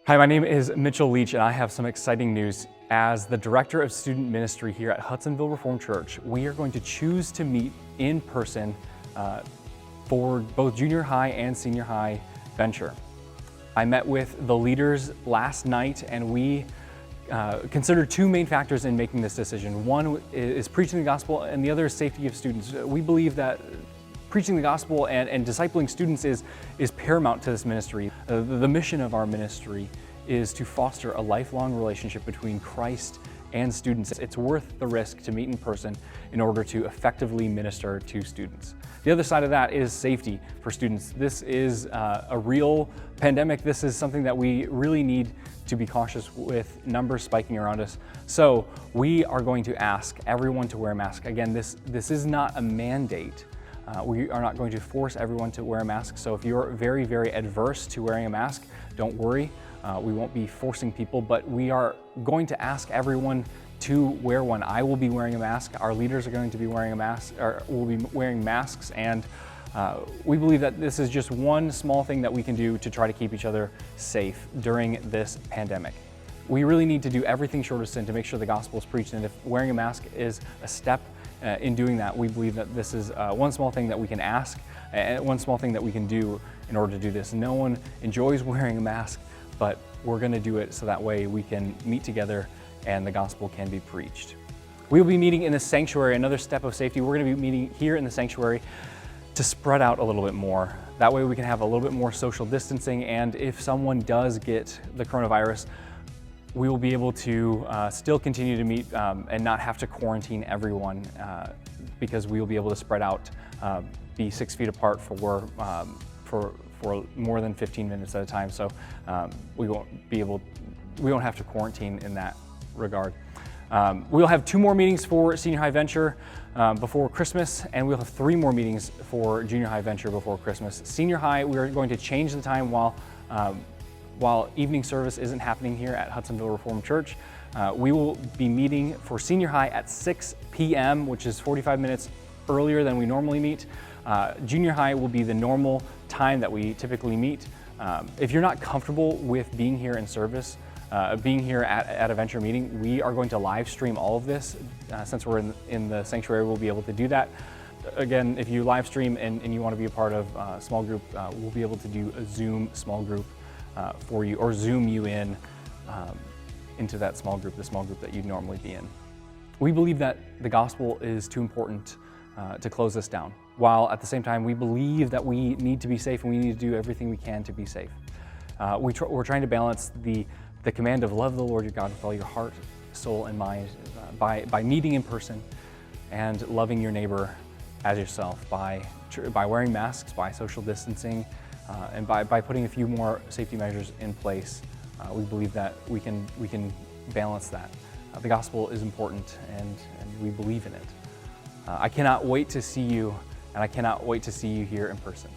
Hi, my name is Mitchell Leach, and I have some exciting news. As the Director of Student Ministry here at Hudsonville Reformed Church, we are going to choose to meet in person for both junior high and senior high venture. I met with the leaders last night, and we considered two main factors in making this decision. One is preaching the gospel, and the other is safety of students. We believe that preaching the gospel and discipling students is paramount to this ministry. The mission of our ministry is to foster a lifelong relationship between Christ and students. It's worth the risk to meet in person in order to effectively minister to students. The other side of that is safety for students. This is a real pandemic. This is something that we really need to be cautious with, numbers spiking around us. So we are going to ask everyone to wear a mask. Again, this is not a mandate. We are not going to force everyone to wear a mask. So if you're very, very adverse to wearing a mask, don't worry. We won't be forcing people, but we are going to ask everyone to wear one. I will be wearing a mask. Our leaders are going to be wearing a mask, or will be wearing masks. And we believe that this is just one small thing that we can do to try to keep each other safe during this pandemic. We really need to do everything short of sin to make sure the gospel is preached. And if wearing a mask is a step in doing that, we believe that this is one small thing that we can ask and one small thing that we can do in order to do this. No one enjoys wearing a mask, but we're going to do it so that way we can meet together and the gospel can be preached. We will be meeting in the sanctuary. Another step of safety, we're going to be meeting here in the sanctuary to spread out a little bit more. That way we can have a little bit more social distancing, and if someone does get the coronavirus, we will be able to still continue to meet and not have to quarantine everyone because we will be able to spread out, be 6 feet apart for more than 15 minutes at a time. So we won't have to quarantine in that regard. We'll have 2 more meetings for senior high venture before Christmas, and we'll have 3 more meetings for junior high venture before Christmas. Senior high, we are going to change the time while evening service isn't happening here at Hudsonville Reformed Church. We will be meeting for senior high at 6 p.m., which is 45 minutes earlier than we normally meet. Junior high will be the normal time that we typically meet. If you're not comfortable with being here in service, being here at a venture meeting, we are going to live stream all of this. Since we're in the sanctuary, we'll be able to do that. Again, if you live stream and you want to be a part of a small group, we'll be able to do a Zoom small group for you, or Zoom you in into that small group, the small group that you'd normally be in. We believe that the gospel is too important to close this down, while at the same time we believe that we need to be safe and we need to do everything we can to be safe. We're trying to balance the command of love the Lord your God with all your heart, soul, and mind by meeting in person, and loving your neighbor as yourself by wearing masks, by social distancing, and by putting a few more safety measures in place. We believe that we can balance that. The gospel is important, and we believe in it. I cannot wait to see you, and I cannot wait to see you here in person.